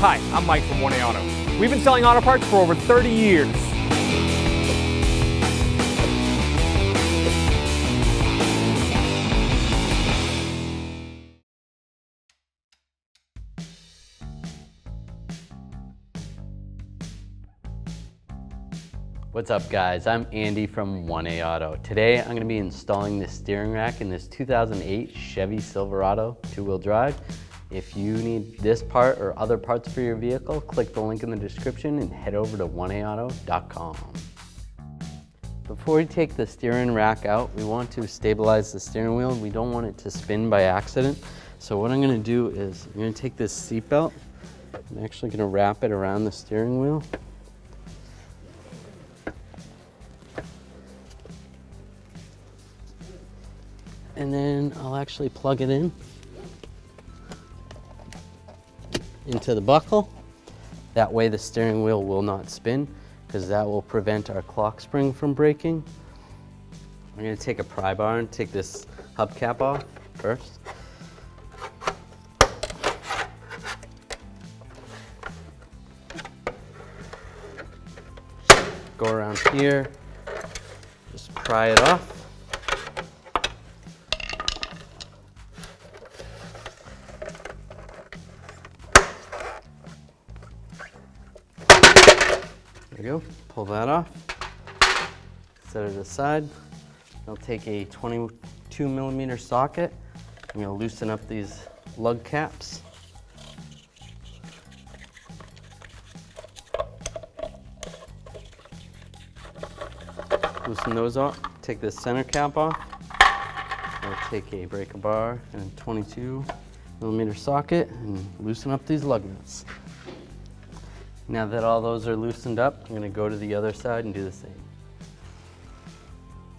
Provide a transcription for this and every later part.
Hi, I'm Mike from 1A Auto. We've been selling auto parts for over 30 years. What's up guys, I'm Andy from 1A Auto. Today I'm going to be installing this steering rack in this 2008 Chevy Silverado two-wheel drive. If you need this part or other parts for your vehicle, click the link in the description and head over to 1aauto.com. Before we take the steering rack out, we want to stabilize the steering wheel. We don't want it to spin by accident. So what I'm going to do is I'm going to take this seat belt. I'm actually going to wrap it around the steering wheel. And then I'll actually plug it into the buckle. That way the steering wheel will not spin, because that will prevent our clock spring from breaking. I'm going to take a pry bar and take this hubcap off first. Go around here, just pry it off. There you go, pull that off, set it aside. I'll take a 22mm socket. I'm going to loosen up these lug caps. Loosen those off, take this center cap off. I'll take a breaker bar and a 22mm socket and loosen up these lug nuts. Now that all those are loosened up, I'm going to go to the other side and do the same.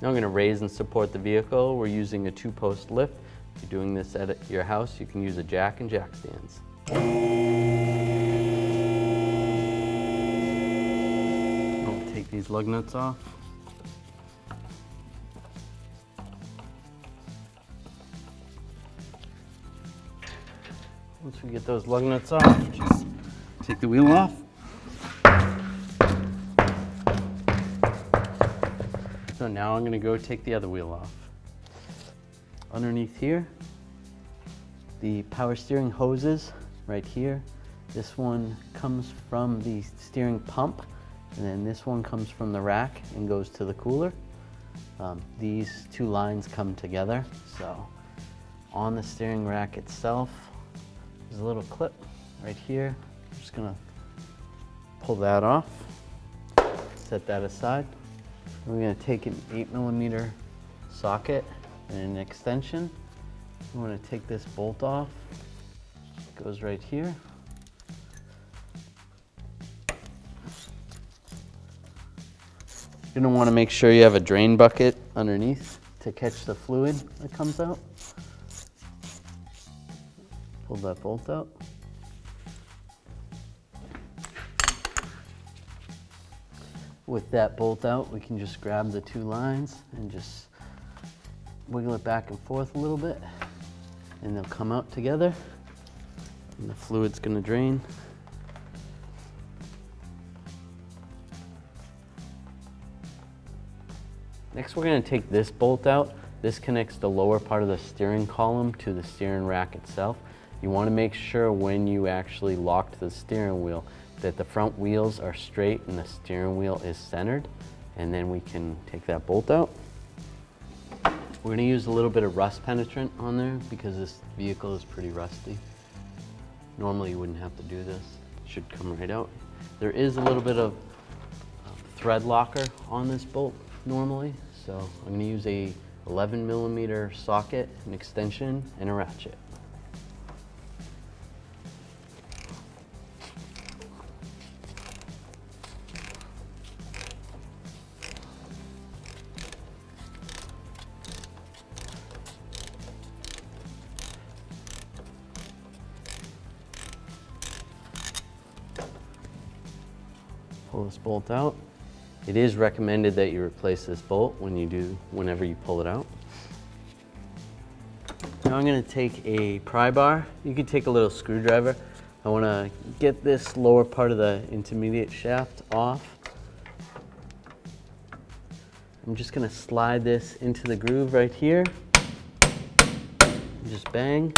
Now I'm going to raise and support the vehicle. We're using a 2-post lift. If you're doing this at your house, you can use a jack and jack stands. I'll take these lug nuts off. Once we get those lug nuts off, just take the wheel off. So now I'm going to go take the other wheel off. Underneath here, the power steering hoses right here. This one comes from the steering pump, and then this one comes from the rack and goes to the cooler. These two lines come together. So on the steering rack itself, there's a little clip right here. I'm just going to pull that off, set that aside. We're going to take an 8mm socket and an extension. We want to take this bolt off. It goes right here. You're going to want to make sure you have a drain bucket underneath to catch the fluid that comes out. Pull that bolt out. With that bolt out, we can just grab the two lines and just wiggle it back and forth a little bit, and they'll come out together, and the fluid's going to drain. Next, we're going to take this bolt out. This connects the lower part of the steering column to the steering rack itself. You want to make sure when you actually lock the steering wheel that the front wheels are straight and the steering wheel is centered, and then we can take that bolt out. We're going to use a little bit of rust penetrant on there because this vehicle is pretty rusty. Normally you wouldn't have to do this. It should come right out. There is a little bit of thread locker on this bolt normally, so I'm going to use a 11mm socket, an extension, and a ratchet. Pull this bolt out. It is recommended that you replace this bolt whenever you pull it out. Now I'm going to take a pry bar. You could take a little screwdriver. I want to get this lower part of the intermediate shaft off. I'm just going to slide this into the groove right here. Just bang.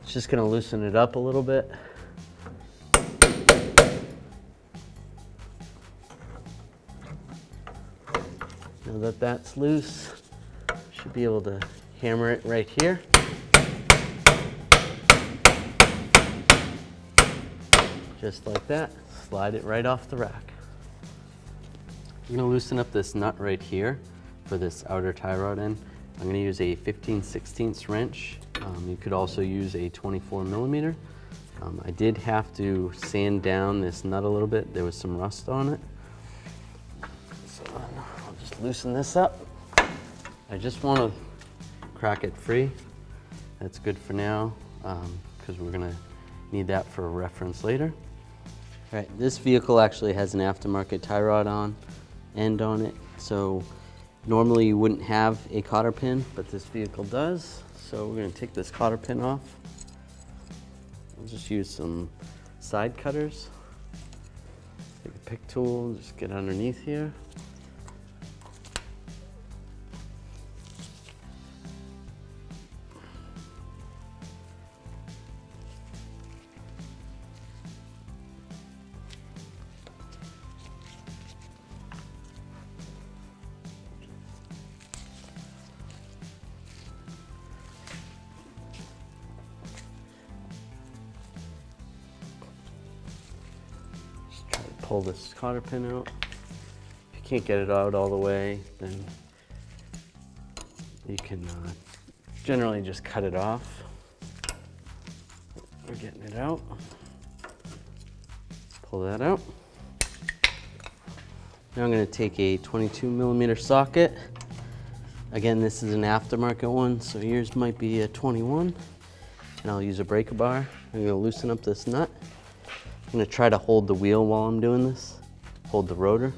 It's just going to loosen it up a little bit. Now that that's loose, should be able to hammer it right here. Just like that, slide it right off the rack. I'm going to loosen up this nut right here for this outer tie rod end. I'm going to use a 15/16 wrench. You could also use a 24 millimeter. I did have to sand down this nut a little bit. There was some rust on it. So I'll just loosen this up. I just want to crack it free. That's good for now because we're going to need that for a reference later. All right, this vehicle actually has an aftermarket tie rod end on it. So normally you wouldn't have a cotter pin, but this vehicle does. So we're going to take this cotter pin off. I'll just use some side cutters. Take a pick tool, just get underneath here. Pull this cotter pin out. If you can't get it out all the way, then you can generally just cut it off. We're getting it out. Pull that out. Now I'm going to take a 22 millimeter socket. Again, this is an aftermarket one, so yours might be a 21. And I'll use a breaker bar. I'm going to loosen up this nut. I'm going to try to hold the wheel while I'm doing this, hold the rotor.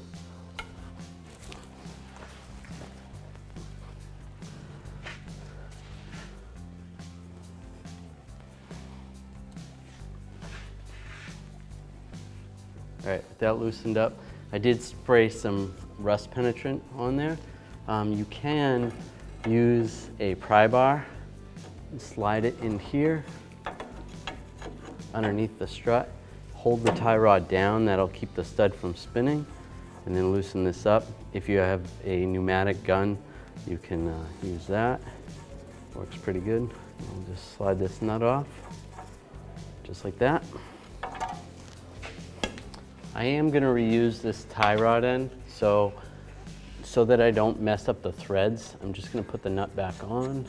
All right, with that loosened up, I did spray some rust penetrant on there. You can use a pry bar and slide it in here underneath the strut. Hold the tie rod down, that'll keep the stud from spinning, and then loosen this up. If you have a pneumatic gun, you can use that. Works pretty good. I'll just slide this nut off, just like that. I am gonna reuse this tie rod end, so that I don't mess up the threads, I'm just gonna put the nut back on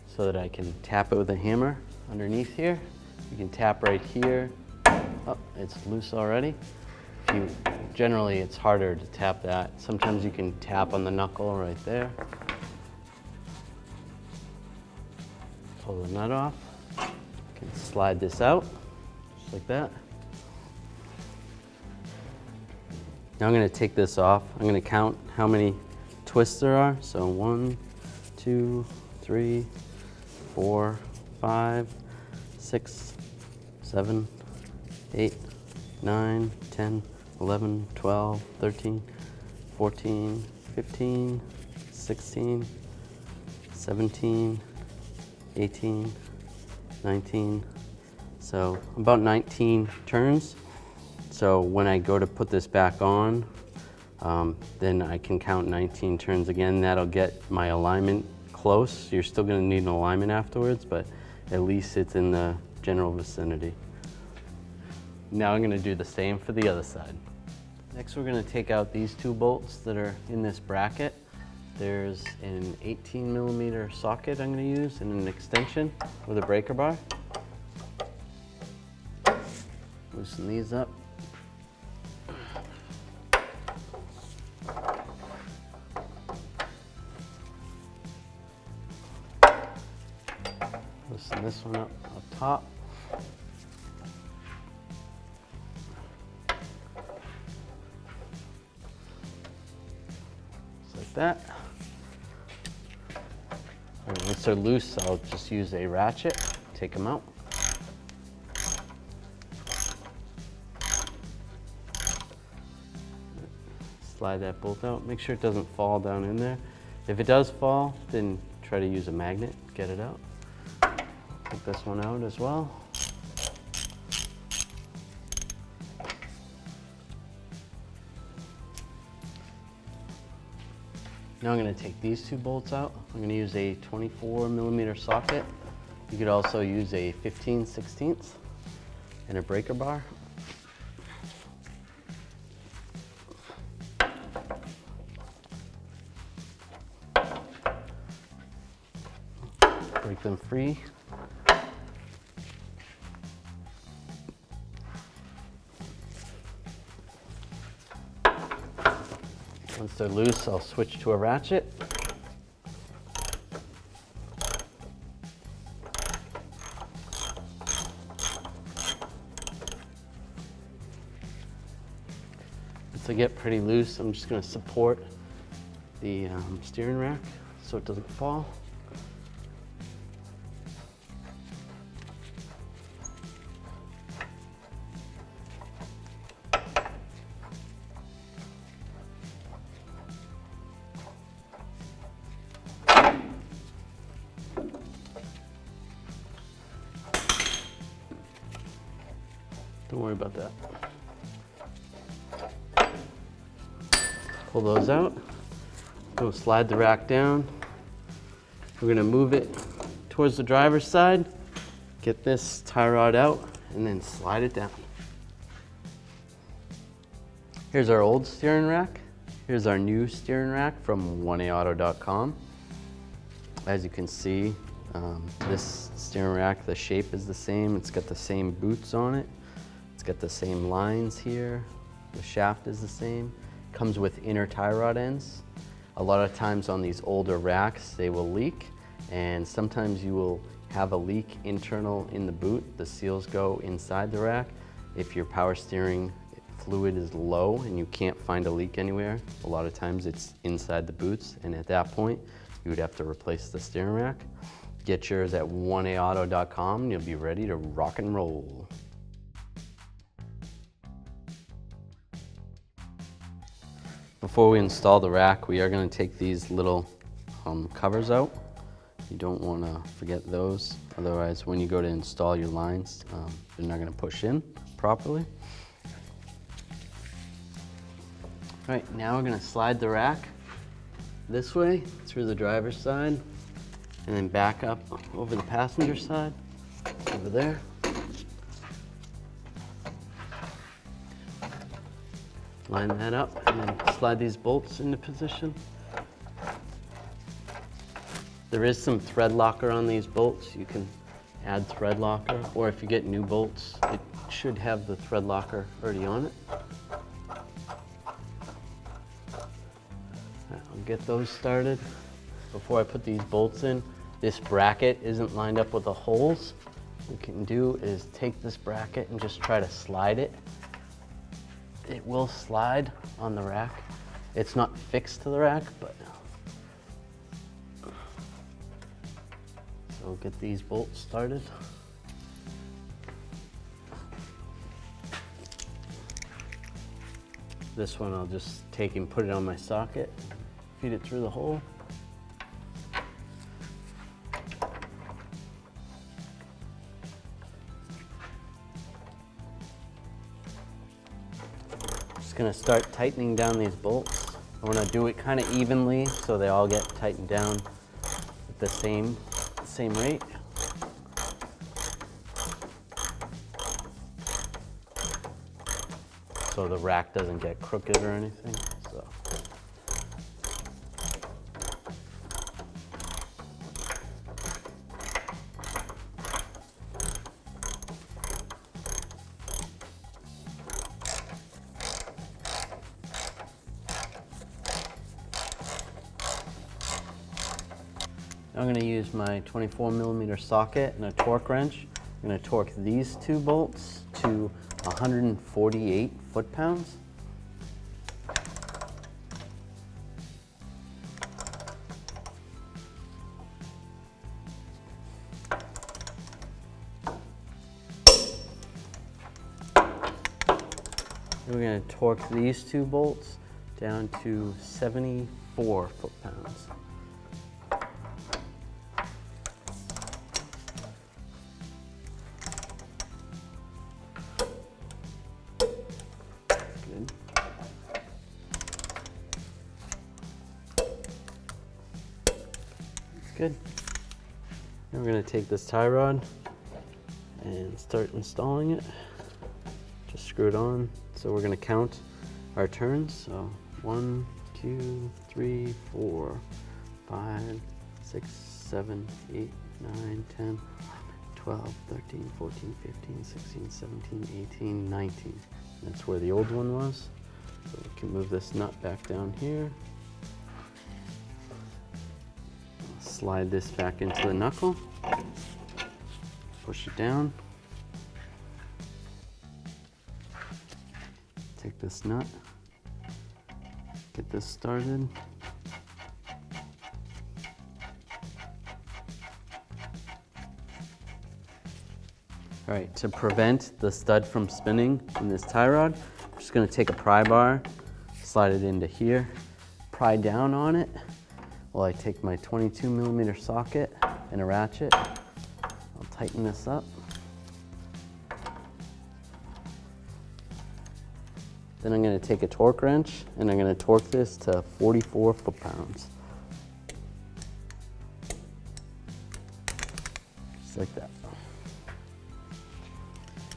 so that I can tap it with a hammer underneath here. You can tap right here. Oh, it's loose already. Generally, it's harder to tap that. Sometimes you can tap on the knuckle right there. Pull the nut off. You can slide this out, just like that. Now I'm going to take this off. I'm going to count how many twists there are. So 1, 2, 3, 4, 5, 6, 7, 8, 9, 10, 11, 12, 13, 14, 15, 16, 17, 18, 19. So about 19 turns. So when I go to put this back on, then I can count 19 turns again. That'll get my alignment close. You're still going to need an alignment afterwards, but at least it's in the general vicinity. Now I'm going to do the same for the other side. Next we're going to take out these two bolts that are in this bracket. There's an 18 millimeter socket I'm going to use and an extension with a breaker bar. Loosen these up. Loosen this one up top. Like that. And once they're loose, I'll just use a ratchet take them out. Slide that bolt out. Make sure it doesn't fall down in there. If it does fall, then try to use a magnet, get it out. Take this one out as well. Now I'm going to take these two bolts out. I'm going to use a 24mm socket. You could also use a 15/16 and a breaker bar. Break them free. Once they're loose, I'll switch to a ratchet. Once they get pretty loose, I'm just going to support the steering rack so it doesn't fall. Don't worry about that. Pull those out. Go slide the rack down. We're gonna move it towards the driver's side. Get this tie rod out and then slide it down. Here's our old steering rack. Here's our new steering rack from 1aauto.com. As you can see, this steering rack, the shape is the same. It's got the same boots on it. It's got the same lines here. The shaft is the same. Comes with inner tie rod ends. A lot of times on these older racks, they will leak, and sometimes you will have a leak internal in the boot. The seals go inside the rack. If your power steering fluid is low and you can't find a leak anywhere, a lot of times it's inside the boots, and at that point, you would have to replace the steering rack. Get yours at 1aauto.com and you'll be ready to rock and roll. Before we install the rack, we are going to take these little covers out. You don't want to forget those, otherwise when you go to install your lines, they're not going to push in properly. All right, now we're going to slide the rack this way through the driver's side and then back up over the passenger side, over there. Line that up and then slide these bolts into position. There is some thread locker on these bolts. You can add thread locker, or if you get new bolts, it should have the thread locker already on it. I'll get those started. Before I put these bolts in, this bracket isn't lined up with the holes. What you can do is take this bracket and just try to slide it. It will slide on the rack. It's not fixed to the rack, but so get these bolts started. This one I'll just take and put it on my socket, feed it through the hole. Going to start tightening down these bolts. I want to do it kind of evenly so they all get tightened down at the same rate. So the rack doesn't get crooked or anything. So. I'm going to use my 24mm socket and a torque wrench. I'm going to torque these two bolts to 148 foot-pounds. We're going to torque these two bolts down to 74 foot-pounds. Good. That's good. Now we're going to take this tie rod and start installing it. Just screw it on. So we're going to count our turns. So 1, 2, 3, 4, 5, 6, 7, 8, 9, 10, 12, 13, 14, 15, 16, 17, 18, 19. That's where the old one was. So we can move this nut back down here. Slide this back into the knuckle. Push it down. Take this nut. Get this started. All right, to prevent the stud from spinning in this tie rod, I'm just gonna take a pry bar, slide it into here, pry down on it while I take my 22mm socket and a ratchet. I'll tighten this up. Then I'm gonna take a torque wrench and I'm gonna torque this to 44 foot-pounds. Just like that.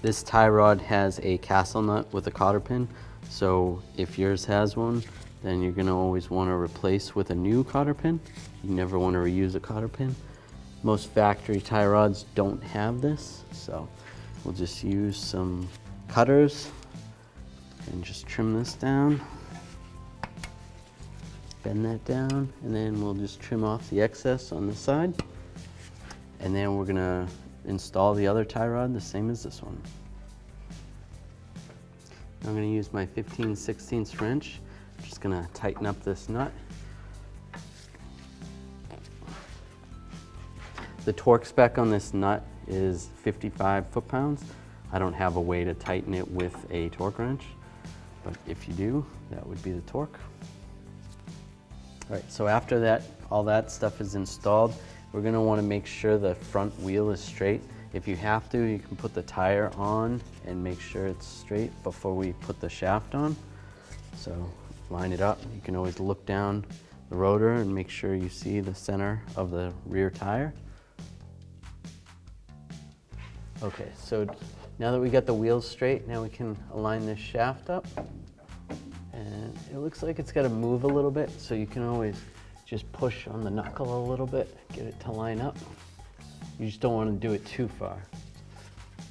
This tie rod has a castle nut with a cotter pin, so if yours has one, then you're gonna always wanna replace with a new cotter pin. You never wanna reuse a cotter pin. Most factory tie rods don't have this, so we'll just use some cutters and just trim this down. Bend that down, and then we'll just trim off the excess on the side. And then we're gonna install the other tie rod the same as this one. I'm gonna use my 15/16 wrench. I'm just gonna tighten up this nut. The torque spec on this nut is 55 foot-pounds. I don't have a way to tighten it with a torque wrench, but if you do, that would be the torque. All right, so after that, all that stuff is installed, we're gonna wanna make sure the front wheel is straight. If you have to, you can put the tire on and make sure it's straight before we put the shaft on. So line it up. You can always look down the rotor and make sure you see the center of the rear tire. Okay, so now that we got the wheels straight, now we can align this shaft up. And it looks like it's got to move a little bit, so you can always just push on the knuckle a little bit, get it to line up. You just don't want to do it too far,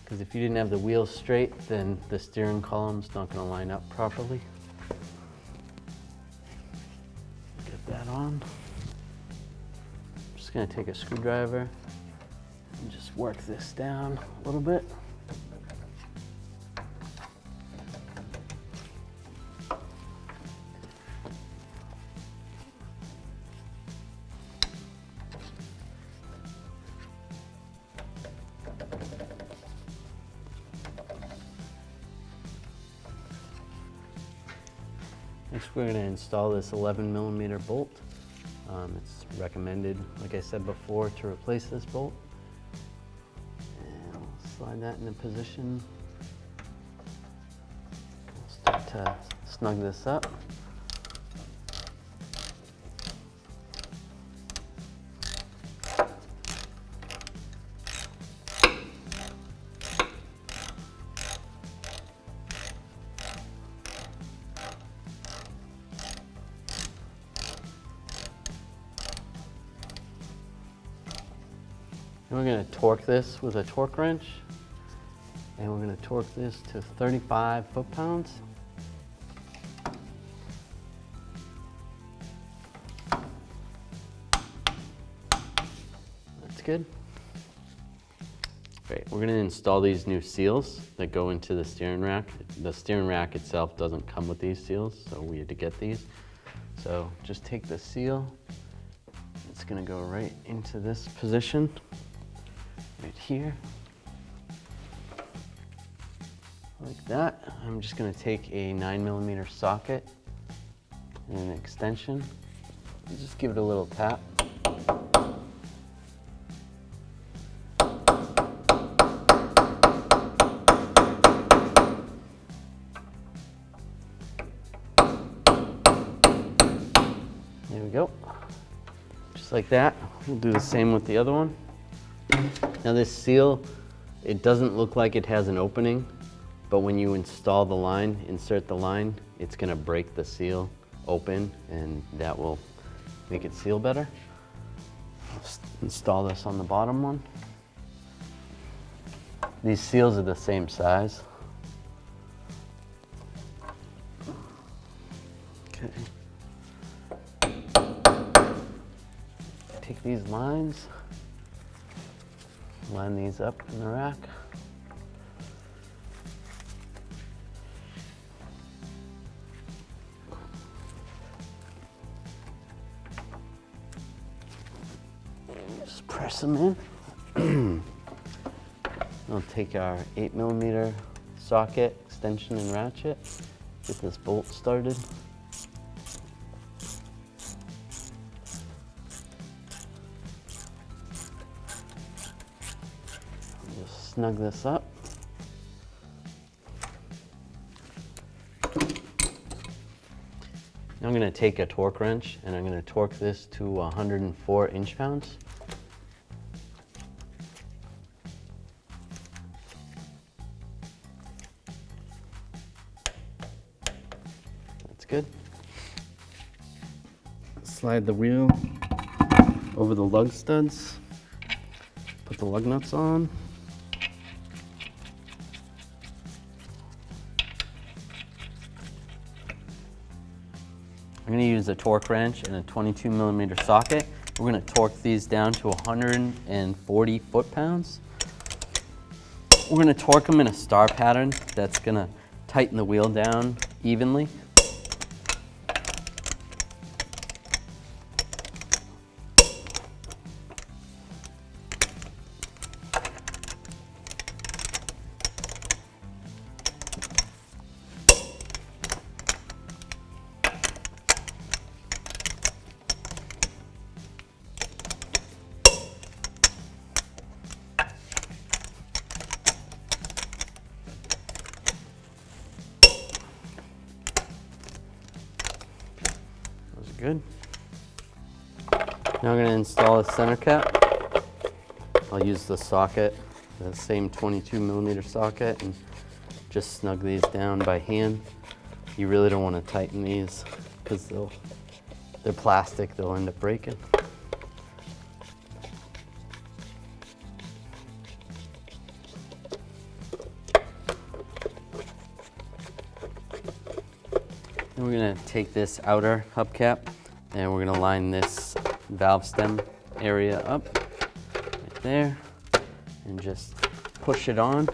because if you didn't have the wheels straight, then the steering column's not going to line up properly. Get that on. I'm just going to take a screwdriver and just work this down a little bit. Next, we're going to install this 11mm bolt. It's recommended, like I said before, to replace this bolt. And we'll slide that into position. We'll start to snug this up. And we're going to torque this with a torque wrench, and we're going to torque this to 35 foot-pounds. That's good. Great. We're going to install these new seals that go into the steering rack. The steering rack itself doesn't come with these seals, so we had to get these. So just take the seal. It's going to go right into this position. Right here. like that. I'm just gonna take a 9mm socket and an extension and just give it a little tap. There we go. Just like that. We'll do the same with the other one. Now this seal, it doesn't look like it has an opening, but when you install the line, insert the line, it's gonna break the seal open and that will make it seal better. I'll install this on the bottom one. These seals are the same size. Okay. Take these lines, line these up in the rack. Just press them in. I'll take our 8mm socket, extension, and ratchet. Get this bolt started. Just snug this up. Now I'm going to take a torque wrench and I'm going to torque this to 104 inch-pounds. That's good. Slide the wheel over the lug studs. Put the lug nuts on. I'm going to use a torque wrench and a 22mm socket. We're going to torque these down to 140 foot-pounds. We're going to torque them in a star pattern that's going to tighten the wheel down evenly. Good. Now I'm going to install a center cap. I'll use the socket, the same 22mm socket, and just snug these down by hand. You really don't want to tighten these because they're plastic, they'll end up breaking. And we're going to take this outer hubcap and we're going to line this valve stem area up right there and just push it on.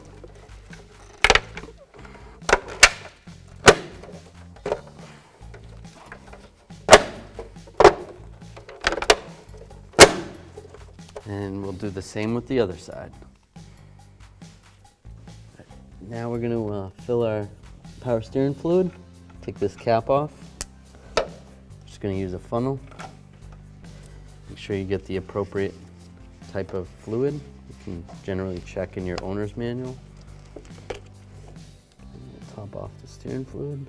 And we'll do the same with the other side. Now we're going to fill our power steering fluid. Take this cap off. Just going to use a funnel. Make sure you get the appropriate type of fluid. You can generally check in your owner's manual. Top off the steering fluid.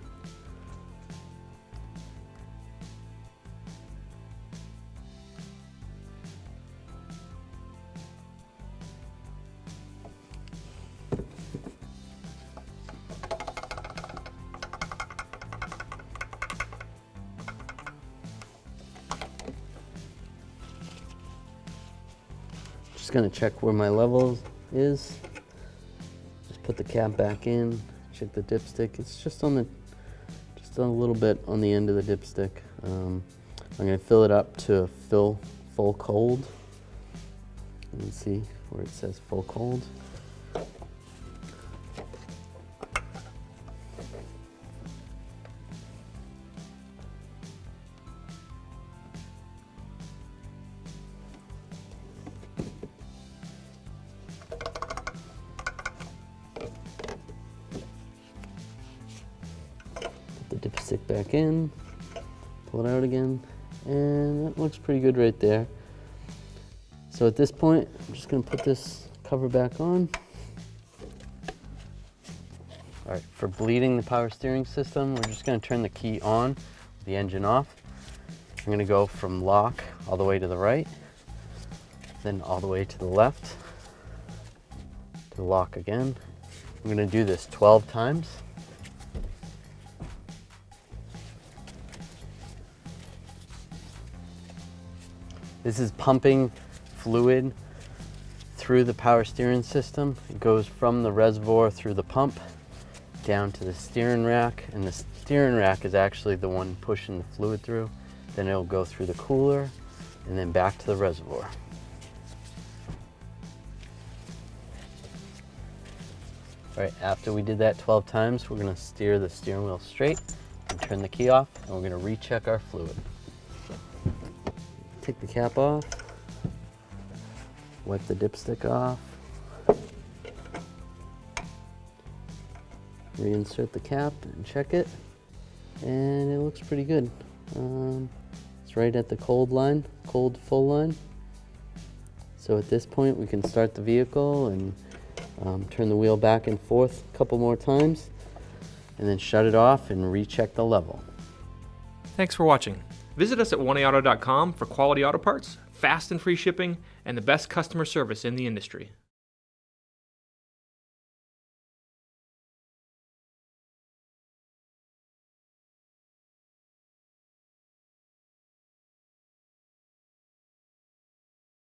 Just gonna check where my level is. Just put the cap back in, check the dipstick. It's just a little bit on the end of the dipstick. I'm gonna fill it up to full cold. You can see where it says full cold. back in, pull it out again, and that looks pretty good right there. So at this point, I'm just going to put this cover back on. All right, for bleeding the power steering system, we're just going to turn the key on, the engine off. I'm going to go from lock all the way to the right, then all the way to the left, to lock again. I'm going to do this 12 times. This is pumping fluid through the power steering system. It goes from the reservoir through the pump down to the steering rack, and the steering rack is actually the one pushing the fluid through. Then it'll go through the cooler and then back to the reservoir. All right, after we did that 12 times, we're gonna steer the steering wheel straight and turn the key off, and we're gonna recheck our fluid. Take the cap off, wipe the dipstick off, reinsert the cap and check it, and it looks pretty good. It's right at the cold full line. So at this point we can start the vehicle and turn the wheel back and forth a couple more times, and then shut it off and recheck the level. Thanks for watching. Visit us at 1AAuto.com for quality auto parts, fast and free shipping, and the best customer service in the industry.